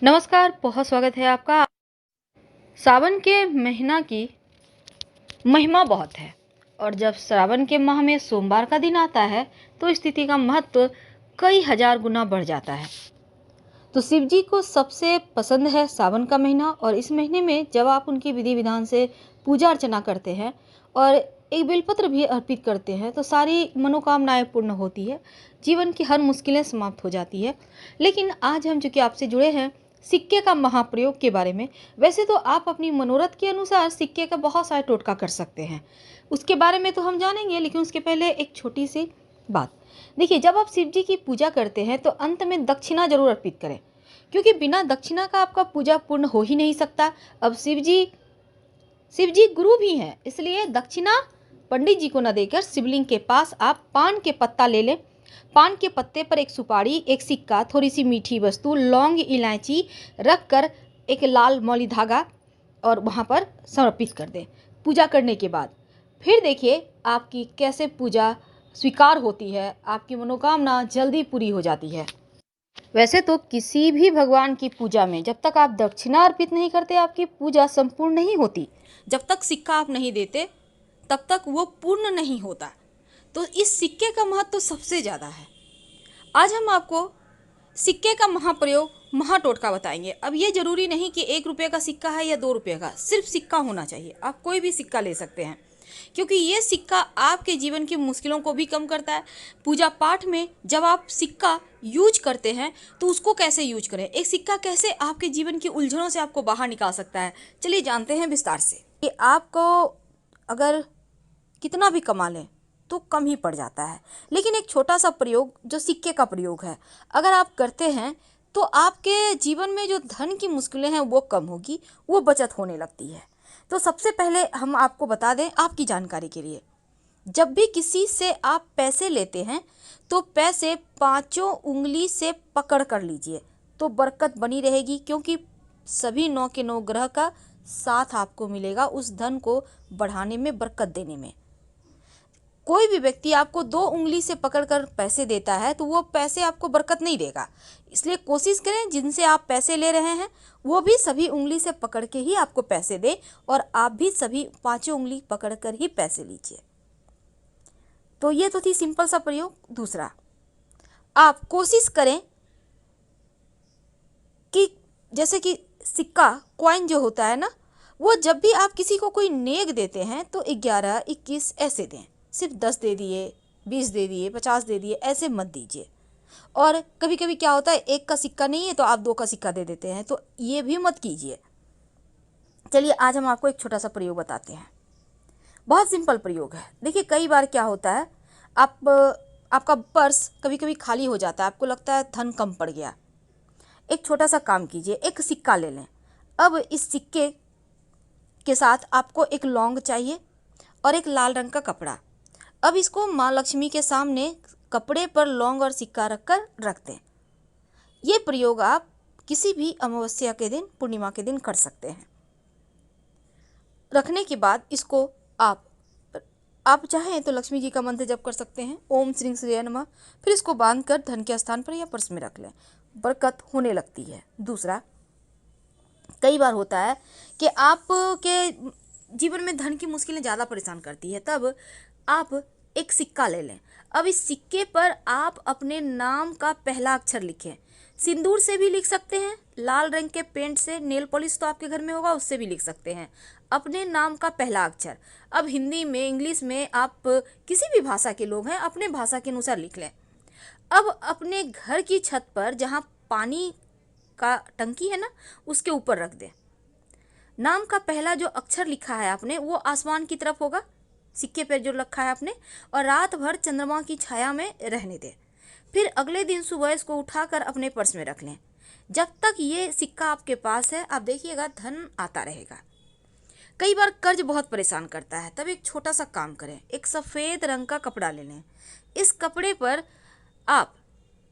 नमस्कार, बहुत स्वागत है आपका। सावन के महीना की महिमा बहुत है और जब श्रावण के माह में सोमवार का दिन आता है तो स्थिति का महत्व कई हजार गुना बढ़ जाता है। तो शिव जी को सबसे पसंद है सावन का महीना और इस महीने में जब आप उनकी विधि विधान से पूजा अर्चना करते हैं और एक बेलपत्र भी अर्पित करते हैं तो सारी मनोकामनाएं पूर्ण होती है, जीवन की हर मुश्किलें समाप्त हो जाती है। लेकिन आज हम चूंकि आपसे जुड़े हैं सिक्के का महाप्रयोग के बारे में। वैसे तो आप अपनी मनोरथ के अनुसार सिक्के का बहुत सारे टोटका कर सकते हैं, उसके बारे में तो हम जानेंगे, लेकिन उसके पहले एक छोटी सी बात। देखिए, जब आप शिव जी की पूजा करते हैं तो अंत में दक्षिणा जरूर अर्पित करें, क्योंकि बिना दक्षिणा का आपका पूजा पूर्ण हो ही नहीं सकता। अब शिव जी गुरु भी हैं, इसलिए दक्षिणा पंडित जी को न देकर शिवलिंग के पास आप पान के पत्ता ले लें। पान के पत्ते पर एक सुपारी, एक सिक्का, थोड़ी सी मीठी वस्तु, लौंग, इलायची रख कर एक लाल मौली धागा और वहाँ पर समर्पित कर दें। पूजा करने के बाद फिर देखिए आपकी कैसे पूजा स्वीकार होती है, आपकी मनोकामना जल्दी पूरी हो जाती है। वैसे तो किसी भी भगवान की पूजा में जब तक आप दक्षिणा अर्पित नहीं करते आपकी पूजा संपूर्ण नहीं होती। जब तक सिक्का आप नहीं देते तब तक वो पूर्ण नहीं होता। तो इस सिक्के का महत्व तो सबसे ज़्यादा है। आज हम आपको सिक्के का महाप्रयोग महाटोटका बताएंगे। अब ये जरूरी नहीं कि 1 रुपये का सिक्का है या 2 रुपये का, सिर्फ सिक्का होना चाहिए। आप कोई भी सिक्का ले सकते हैं, क्योंकि ये सिक्का आपके जीवन की मुश्किलों को भी कम करता है। पूजा पाठ में जब आप सिक्का यूज करते हैं तो उसको कैसे यूज करें, एक सिक्का कैसे आपके जीवन की उलझनों से आपको बाहर निकाल सकता है, चलिए जानते हैं विस्तार से। कि आपको अगर कितना भी कमा लें तो कम ही पड़ जाता है, लेकिन एक छोटा सा प्रयोग जो सिक्के का प्रयोग है अगर आप करते हैं तो आपके जीवन में जो धन की मुश्किलें हैं वो कम होगी, वो बचत होने लगती है। तो सबसे पहले हम आपको बता दें आपकी जानकारी के लिए, जब भी किसी से आप पैसे लेते हैं तो पैसे पांचों उंगली से पकड़ कर लीजिए तो बरकत बनी रहेगी, क्योंकि सभी 9 के 9 ग्रह का साथ आपको मिलेगा उस धन को बढ़ाने में, बरकत देने में। कोई भी व्यक्ति आपको 2 उंगली से पकड़कर पैसे देता है तो वो पैसे आपको बरकत नहीं देगा। इसलिए कोशिश करें जिनसे आप पैसे ले रहे हैं वो भी सभी उंगली से पकड़ के ही आपको पैसे दे और आप भी सभी पांचों उंगली पकड़कर ही पैसे लीजिए। तो ये तो थी सिंपल सा प्रयोग। दूसरा, आप कोशिश करें कि जैसे कि सिक्का कॉइन जो होता है ना, वो जब भी आप किसी को कोई नेक देते हैं तो 11, 21 ऐसे दें। सिर्फ 10 दे दिए, 20 दे दिए, 50 दे दिए, ऐसे मत दीजिए। और कभी कभी क्या होता है, 1 का सिक्का नहीं है तो आप 2 का सिक्का दे देते हैं, तो ये भी मत कीजिए। चलिए आज हम आपको एक छोटा सा प्रयोग बताते हैं, बहुत सिंपल प्रयोग है। देखिए कई बार क्या होता है, आपका पर्स कभी कभी खाली हो जाता है, आपको लगता है धन कम पड़ गया। एक छोटा सा काम कीजिए, एक सिक्का ले लें। अब इस सिक्के के साथ आपको एक लौंग चाहिए और एक लाल रंग का कपड़ा। अब इसको माँ लक्ष्मी के सामने कपड़े पर लौंग और सिक्का रखकर रख दें। ये प्रयोग आप किसी भी अमावस्या के दिन, पूर्णिमा के दिन कर सकते हैं। रखने के बाद इसको आप चाहें तो लक्ष्मी जी का मंत्र जप कर सकते हैं, ओम श्री श्री नमः। फिर इसको बांधकर धन के स्थान पर या पर्स में रख लें, बरकत होने लगती है। दूसरा, कई बार होता है कि आपके जीवन में धन की मुश्किलें ज़्यादा परेशान करती है, तब आप एक सिक्का ले लें। अब इस सिक्के पर आप अपने नाम का पहला अक्षर लिखें। सिंदूर से भी लिख सकते हैं, लाल रंग के पेंट से, नेल पॉलिश तो आपके घर में होगा उससे भी लिख सकते हैं अपने नाम का पहला अक्षर। अब हिंदी में, इंग्लिश में, आप किसी भी भाषा के लोग हैं अपने भाषा के अनुसार लिख लें। अब अपने घर की छत पर जहाँ पानी का टंकी है ना, उसके ऊपर रख दें। नाम का पहला जो अक्षर लिखा है आपने वो आसमान की तरफ होगा, सिक्के पर जो रखा है आपने, और रात भर चंद्रमा की छाया में रहने दें। फिर अगले दिन सुबह इसको उठाकर अपने पर्स में रख लें। जब तक ये सिक्का आपके पास है आप देखिएगा धन आता रहेगा। कई बार कर्ज बहुत परेशान करता है, तब एक छोटा सा काम करें, एक सफ़ेद रंग का कपड़ा ले लें। इस कपड़े पर आप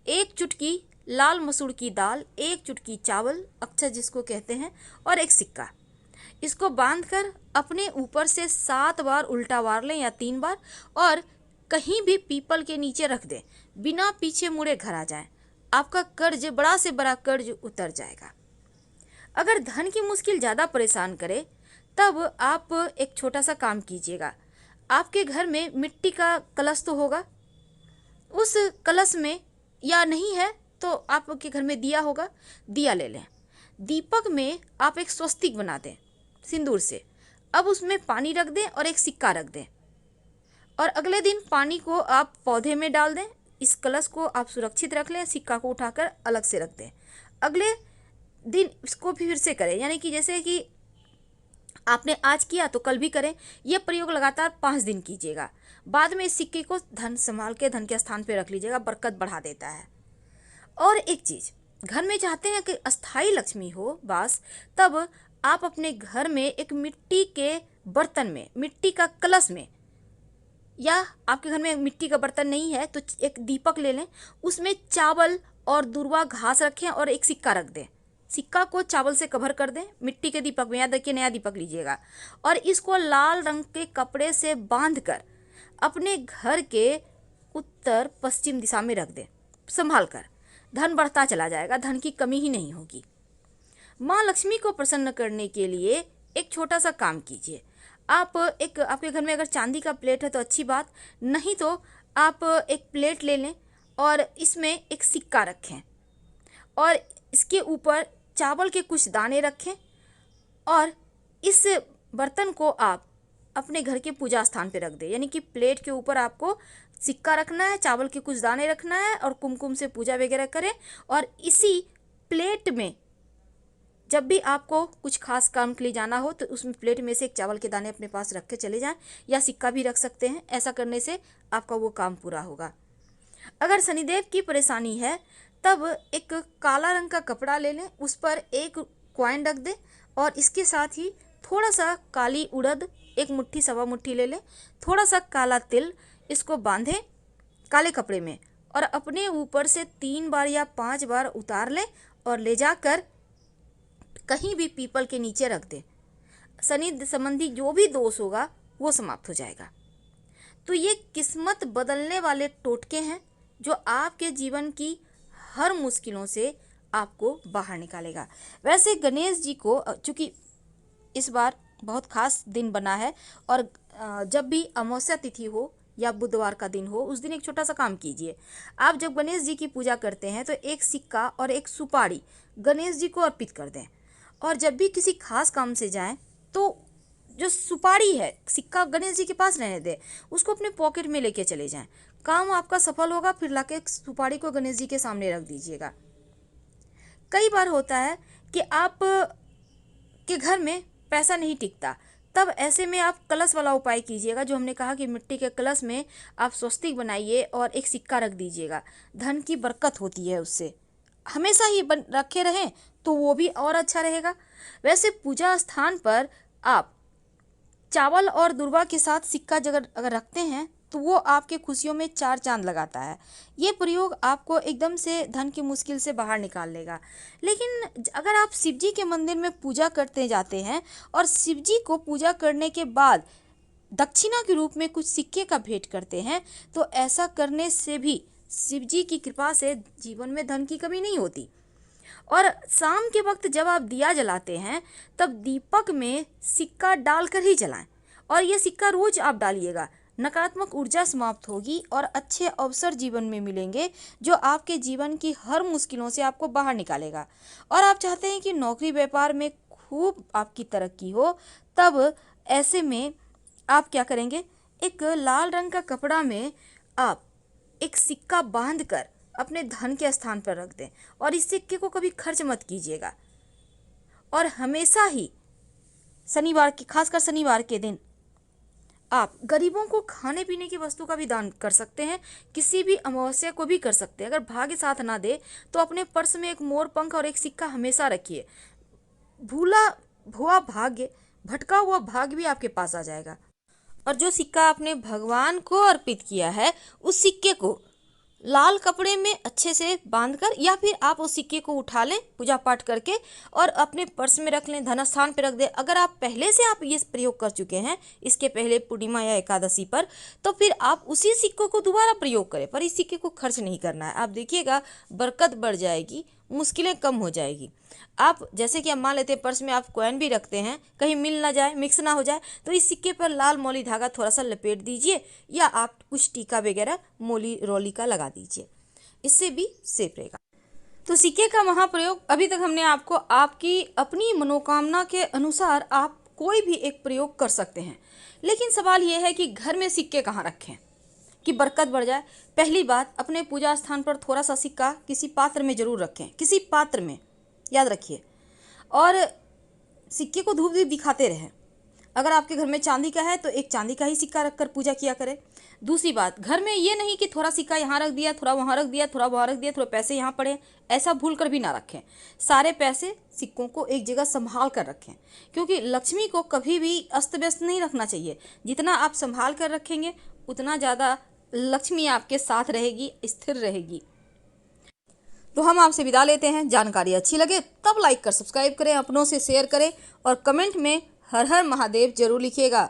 1 चुटकी लाल मसूर की दाल, 1 चुटकी चावल, अक्षर जिसको कहते हैं, और एक सिक्का, इसको बांधकर अपने ऊपर से 7 बार उल्टा वार लें या 3 बार, और कहीं भी पीपल के नीचे रख दें। बिना पीछे मुड़े घर आ जाएं, आपका कर्ज, बड़ा से बड़ा कर्ज उतर जाएगा। अगर धन की मुश्किल ज़्यादा परेशान करे तब आप एक छोटा सा काम कीजिएगा। आपके घर में मिट्टी का कलश तो होगा, उस कलश में, या नहीं है तो आपके घर में दिया होगा, दिया ले लें। दीपक में आप एक स्वस्तिक बना दें सिंदूर से। अब उसमें पानी रख दें और एक सिक्का रख दें, और अगले दिन पानी को आप पौधे में डाल दें। इस कलश को आप सुरक्षित रख लें, सिक्का को उठाकर अलग से रख दें। अगले दिन इसको भी फिर से करें, यानी कि जैसे कि आपने आज किया तो कल भी करें। यह प्रयोग लगातार 5 दिन कीजिएगा। बाद में इस सिक्के को धन संभाल के धन के स्थान पर रख लीजिएगा, बरकत बढ़ा देता है। और एक चीज़, घर में चाहते हैं कि अस्थाई लक्ष्मी हो वास, तब आप अपने घर में एक मिट्टी के बर्तन में, मिट्टी का कलश में, या आपके घर में मिट्टी का बर्तन नहीं है तो एक दीपक ले लें, उसमें चावल और दूर्वा घास रखें और एक सिक्का रख दें। सिक्का को चावल से कवर कर दें मिट्टी के दीपक में। याद देखिए, नया दीपक लीजिएगा और इसको लाल रंग के कपड़े से बांधकर अपने घर के उत्तर पश्चिम दिशा में रख दें संभाल कर। धन बढ़ता चला जाएगा, धन की कमी ही नहीं होगी। माँ लक्ष्मी को प्रसन्न करने के लिए एक छोटा सा काम कीजिए। आप एक, आपके घर में अगर चांदी का प्लेट है तो अच्छी बात, नहीं तो आप एक प्लेट ले लें और इसमें एक सिक्का रखें और इसके ऊपर चावल के कुछ दाने रखें, और इस बर्तन को आप अपने घर के पूजा स्थान पर रख दें। यानी कि प्लेट के ऊपर आपको सिक्का रखना है, चावल के कुछ दाने रखना है और कुमकुम से पूजा वगैरह करें। और इसी प्लेट में जब भी आपको कुछ खास काम के लिए जाना हो तो उसमें प्लेट में से एक चावल के दाने अपने पास रख के चले जाएं, या सिक्का भी रख सकते हैं। ऐसा करने से आपका वो काम पूरा होगा। अगर शनिदेव की परेशानी है तब एक काला रंग का कपड़ा ले लें, उस पर एक कॉइन रख दें और इसके साथ ही थोड़ा सा काली उड़द, एक मुट्ठी सवा मुट्ठी ले लें, थोड़ा सा काला तिल, इसको बांधें काले कपड़े में और अपने ऊपर से 3 बार या 5 बार उतार लें और ले जाकर कहीं भी पीपल के नीचे रख दें। शनि संबंधी जो भी दोष होगा वो समाप्त हो जाएगा। तो ये किस्मत बदलने वाले टोटके हैं जो आपके जीवन की हर मुश्किलों से आपको बाहर निकालेगा। वैसे गणेश जी को, चूँकि इस बार बहुत खास दिन बना है, और जब भी अमावस्या तिथि हो या बुधवार का दिन हो, उस दिन एक छोटा सा काम कीजिए। आप जब गणेश जी की पूजा करते हैं तो एक सिक्का और एक सुपारी गणेश जी को अर्पित कर दें, और जब भी किसी खास काम से जाएं तो जो सुपारी है, सिक्का गणेश जी के पास रहने दें, उसको अपने पॉकेट में लेके चले जाएं। काम आपका सफल होगा। फिर लाके सुपारी को गणेश जी के सामने रख दीजिएगा। कई बार होता है कि आप के घर में पैसा नहीं टिकता, तब ऐसे में आप कलश वाला उपाय कीजिएगा, जो हमने कहा कि मिट्टी के कलश में आप स्वस्तिक बनाइए और एक सिक्का रख दीजिएगा। धन की बरकत होती है उससे, हमेशा ही रखे रहें तो वो भी और अच्छा रहेगा। वैसे पूजा स्थान पर आप चावल और दूर्वा के साथ सिक्का अगर रखते हैं तो वो आपके खुशियों में 4 चांद लगाता है। ये प्रयोग आपको एकदम से धन की मुश्किल से बाहर निकाल लेगा। लेकिन अगर आप शिव जी के मंदिर में पूजा करते जाते हैं और शिव जी को पूजा करने के बाद दक्षिणा के रूप में कुछ सिक्के का भेंट करते हैं, तो ऐसा करने से भी शिव जी की कृपा से जीवन में धन की कमी नहीं होती। और शाम के वक्त जब आप दिया जलाते हैं तब दीपक में सिक्का डालकर ही जलाएं, और ये सिक्का रोज आप डालिएगा। नकारात्मक ऊर्जा समाप्त होगी और अच्छे अवसर जीवन में मिलेंगे, जो आपके जीवन की हर मुश्किलों से आपको बाहर निकालेगा। और आप चाहते हैं कि नौकरी व्यापार में खूब आपकी तरक्की हो, तब ऐसे में आप क्या करेंगे, एक लाल रंग का कपड़ा में आप एक सिक्का बांधकर अपने धन के स्थान पर रख दें, और इस सिक्के को कभी खर्च मत कीजिएगा। और हमेशा ही शनिवार के, खासकर शनिवार के दिन आप गरीबों को खाने पीने की वस्तु का भी दान कर सकते हैं। किसी भी अमावस्या को भी कर सकते हैं। अगर भाग्य साथ ना दे तो अपने पर्स में एक मोर पंख और एक सिक्का हमेशा रखिए। भूला हुआ भाग्य, भटका हुआ भाग्य भी आपके पास आ जाएगा। और जो सिक्का आपने भगवान को अर्पित किया है, उस सिक्के को लाल कपड़े में अच्छे से बांधकर, या फिर आप उस सिक्के को उठा लें पूजा पाठ करके और अपने पर्स में रख लें, धन स्थान पर रख दें। अगर आप पहले से आप ये प्रयोग कर चुके हैं इसके पहले पूर्णिमा या एकादशी पर, तो फिर आप उसी सिक्कों को दोबारा प्रयोग करें, पर इस सिक्के को खर्च नहीं करना है। आप देखिएगा बरकत बढ़ जाएगी, मुश्किलें कम हो जाएगी। आप जैसे कि आप मान लेते हैं पर्स में आप कॉइन भी रखते हैं, कहीं मिल ना जाए, मिक्स ना हो जाए, तो इस सिक्के पर लाल मौली धागा थोड़ा सा लपेट दीजिए या आप कुछ टीका वगैरह मोली रोली का लगा दीजिए, इससे भी सेफ रहेगा। तो सिक्के का महाप्रयोग अभी तक हमने आपको आपकी अपनी मनोकामना के अनुसार आप कोई भी एक प्रयोग कर सकते हैं, लेकिन सवाल यह है कि घर में सिक्के कहाँ रखें कि बरकत बढ़ जाए। पहली बात, अपने पूजा स्थान पर थोड़ा सा सिक्का किसी पात्र में जरूर रखें, किसी पात्र में, याद रखिए। और सिक्के को धूप भी दिखाते रहें। अगर आपके घर में चांदी का है तो एक चांदी का ही सिक्का रखकर पूजा किया करें। दूसरी बात, घर में ये नहीं कि थोड़ा सिक्का यहाँ रख दिया, थोड़ा वहाँ रख दिया, थोड़ा वहाँ रख दिया, थोड़ा पैसे यहाँ पड़े, ऐसा भूल कर भी ना रखें। सारे पैसे सिक्कों को एक जगह संभाल कर रखें, क्योंकि लक्ष्मी को कभी भी अस्त व्यस्त नहीं रखना चाहिए। जितना आप संभाल कर रखेंगे उतना ज़्यादा लक्ष्मी आपके साथ रहेगी, स्थिर रहेगी। तो हम आपसे विदा लेते हैं। जानकारी अच्छी लगे तब लाइक कर सब्सक्राइब करें, अपनों से शेयर करें और कमेंट में हर हर महादेव जरूर लिखिएगा।